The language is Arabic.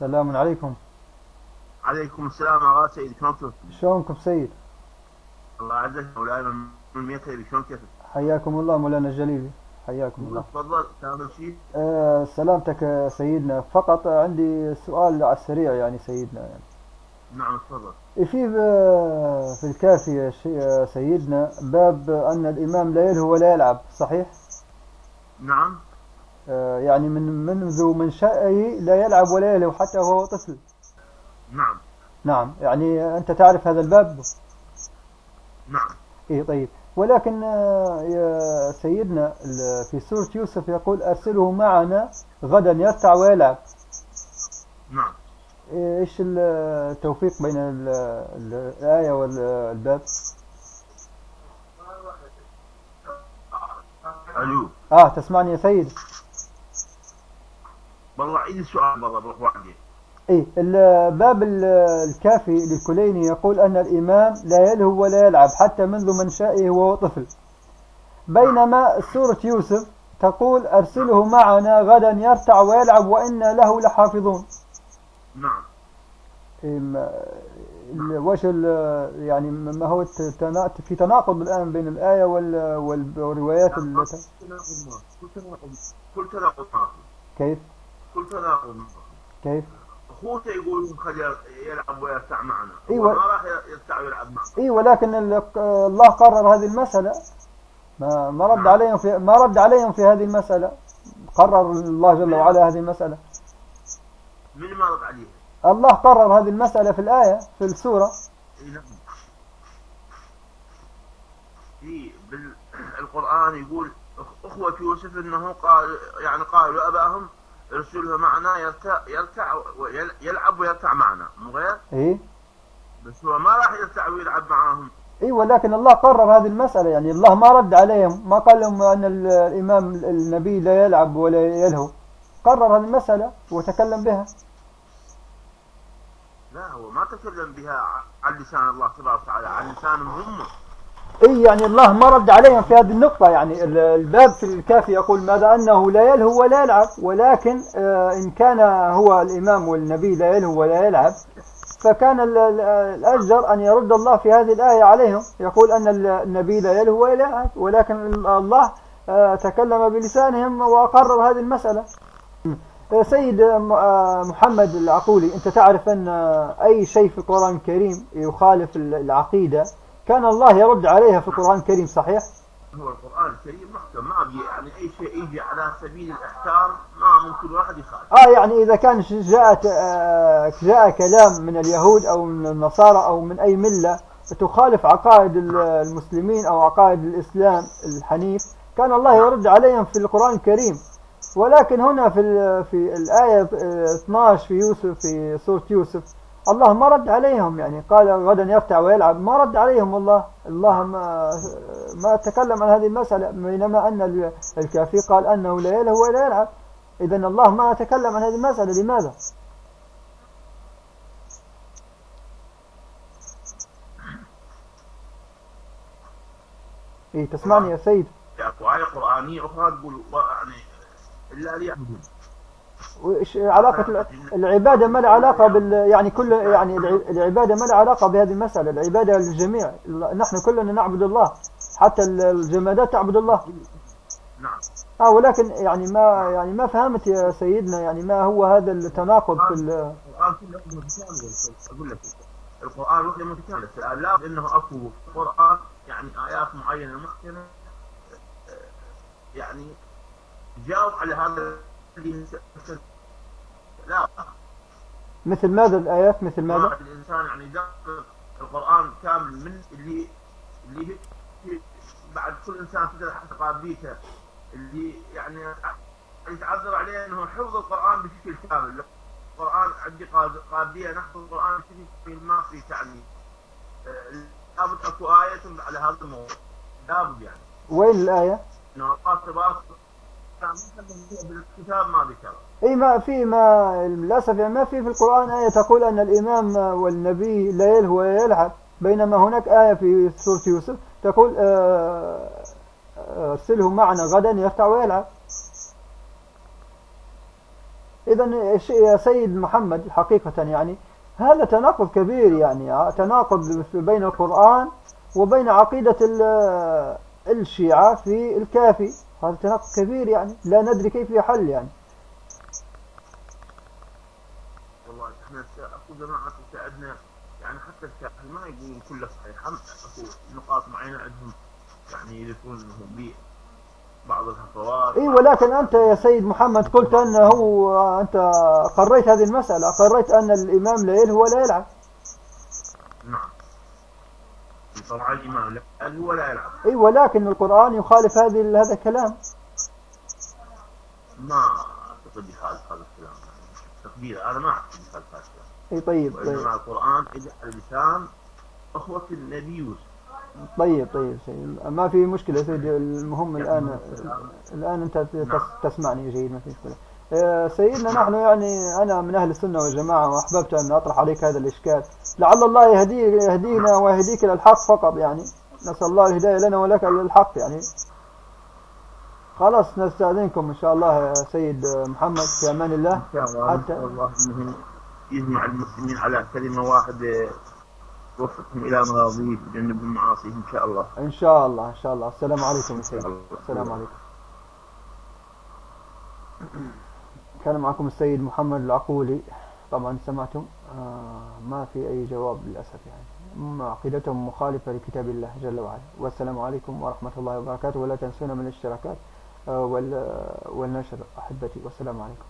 السلام عليكم. عليكم السلام يا سيدي، شلون كيفك؟ شلونكم سيد؟ الله يعزك مولانا من ميتة، شلون كيفك؟ حياكم الله مولانا الجليلي. حياكم الله. تفضل تعمل شيء. سلامتك يا سيدنا، فقط عندي سؤال على السريع يعني سيدنا يعني. نعم تفضل. في الكافي يا سيدنا باب أن الإمام لا يلهو ولا يلعب، صحيح؟ نعم. يعني منذ منشأه لا يلعب ولا يلهو حتى وهو طفل. نعم. نعم، يعني أنت تعرف هذا الباب؟ نعم. إيه طيب. ولكن يا سيدنا في سورة يوسف يقول أرسله معنا غدا يرتع ويلعب. نعم. إيش التوفيق بين الآية والباب؟ الو. تسمعني يا سيد؟ والله عيد السؤال والله بروح وحدي. إيه، الباب الكافي للكليني يقول أن الإمام لا يلهو ولا يلعب حتى منذ منشأه وهو طفل، بينما سورة يوسف تقول أرسله معنا غدا يرتع ويلعب وإنا له لحافظون. نعم. وش يعني ما هو في تناقض الآن بين الآية والروايات كل تناقض ماكو. كيف؟ كل تناقض ماكو. كيف؟ اخوته يقول خليه يلعب ويرتع معنا، هو ايوه. ما راح يرتع ويلعب معنا. اي، ولكن الله قرر هذه المسألة، ما رد عليهم في هذه المسألة. قرر الله جل وعلا هذه المسألة. من ما رد عليه؟ الله قرر هذه المسألة في الآية في السورة. نعم. في بالقرآن يقول أخوة يوسف إنه قالوا أباهم ارسله معنا يرتع ويلعب ويرتع معنا، مو غير؟ إيه. بس هو ما راح يرتع ويلعب معاهم. إيه، ولكن الله قرر هذه المسألة، يعني الله ما رد عليهم، ما قال لهم أن الإمام النبي لا يلعب ولا يلهو. قرر هذه المسألة وتكلم بها. لا، هو ما تكلم بها عن لسان الله تبارك وتعالى، عن لسانهم هم. إيه، يعني الله ما رد عليهم في هذه النقطة. يعني الباب في الكافي يقول ماذا أنه لا يلهو ولا يلعب، ولكن إن كان هو الإمام والنبي لا يلهو ولا يلعب فكان الأجدر أن يرد الله في هذه الآية عليهم، يقول أن النبي لا يلهو ولا يلعب، ولكن الله تكلم بلسانهم وقرر هذه المسألة. سيد محمد العقولي، أنت تعرف أن أي شيء في القرآن الكريم يخالف العقيدة كان الله يرد عليها في القرآن الكريم، صحيح؟ هو القرآن الكريم محكم، ما بي يعني أي شيء يجي على سبيل الإحكام ما ممكن واحد يخالف. يعني إذا كان جاء كلام من اليهود أو من النصارى أو من أي ملة تخالف عقائد المسلمين أو عقائد الإسلام الحنيف، كان الله يرد عليهم في القرآن الكريم. ولكن هنا في الآية 12 في يوسف، في سورة يوسف، الله ما رد عليهم، يعني قال غدا يرتع ويلعب، ما رد عليهم الله ما تكلم عن هذه المسألة، بينما أن الكافي قال أنه لا يلهو ولا يلعب. إذن الله ما تكلم عن هذه المسألة، لماذا؟ إيه، تسمعني يا سيد؟ آية قرآنية أخرى تقول يعني إلا ليعبدون. وإيش علاقة العبادة؟ ما لها علاقة يعني يعني العبادة ما لها علاقة بهذه المسألة. العبادة للجميع، نحن كلنا نعبد الله، حتى الجمادات تعبد الله. نعم. ولكن يعني ما فهمت يا سيدنا، يعني ما هو هذا التناقض في القرآن كله متكامل. أقول لك القرآن كله متكامل، لا إنه أكو قرآن يعني آيات معينة محكمة يعني جاوب على هذا اللي لا. مثل ماذا الآيات؟ مثل ماذا؟ الإنسان يعني يدقق القرآن كامل من اللي بعد كل إنسان تدري حسب قابليته، اللي يعني يتعذر عليه إنه حفظ القرآن بشكل كامل. القرآن عندي قابلية نحفظ القرآن بشكل ما في تعليم. لابد أكو آية على هذا الموضوع، لابد يعني. وين الآية؟ إنه الله تبارك بالكتاب ما ذكر. اي، ما للاسف يعني ما في القرآن آية تقول أن الإمام والنبي لا يلهو ولا يلعب، بينما هناك آية في سورة يوسف تقول ارسله معنا غدا يرتع ويلعب. إذا يا سيد محمد حقيقة يعني هذا تناقض كبير، يعني تناقض بين القرآن وبين عقيدة الشيعة في الكافي. هذا تناقض كبير يعني لا ندري كيف يحل يعني. والله احنا اكو جماعة تساعدنا، يعني حتى الكافي ما يقولون كله صحيح، هم اكو نقاط معينة عندهم يعني يذكرون انه بعض الهفوات. اي ولكن انت يا سيد محمد قلت انه انت قريت هذه المسألة، قريت ان الامام لا يلهو ولا يلعب. نعم طبعا الامام لا يلهو ولا يلعب. اي ولكن القرآن يخالف هذا الكلام. ما اعتقد يخالف هذا الكلام، تقدير انا ما اعتقد يخالف هذا الكلام. اي طيب وانما القرآن اجى على لسان اخوة النبي يوسف. طيب سيد، ما في مشكلة سيدي. المهم الآن أنت تسمعني جيد، ما في مشكلة. سيدنا نحن يعني أنا من أهل السنة والجماعة، وأحببت أن أطرح عليك هذا الإشكال لعل الله يهدينا ويهديك إلى الحق فقط، يعني نسأل الله الهداية لنا ولك للحق يعني. خلاص نستأذنكم إن شاء الله يا سيد محمد، في أمان الله. إن شاء الله حتى الله إنه يجمع المسلمين على كلمة واحدة، يوفقهم إلى مراضيه ويجنب المعاصي إن شاء الله. إن شاء الله السلام عليكم يا سيد. السلام عليكم. كان معكم السيد محمد العقولي. طبعا سمعتم ما في أي جواب للأسف، يعني عقيدتهم مخالفة لكتاب الله جل وعلا. والسلام عليكم ورحمة الله وبركاته، ولا تنسونا من الاشتراكات والنشر أحبتي، والسلام عليكم.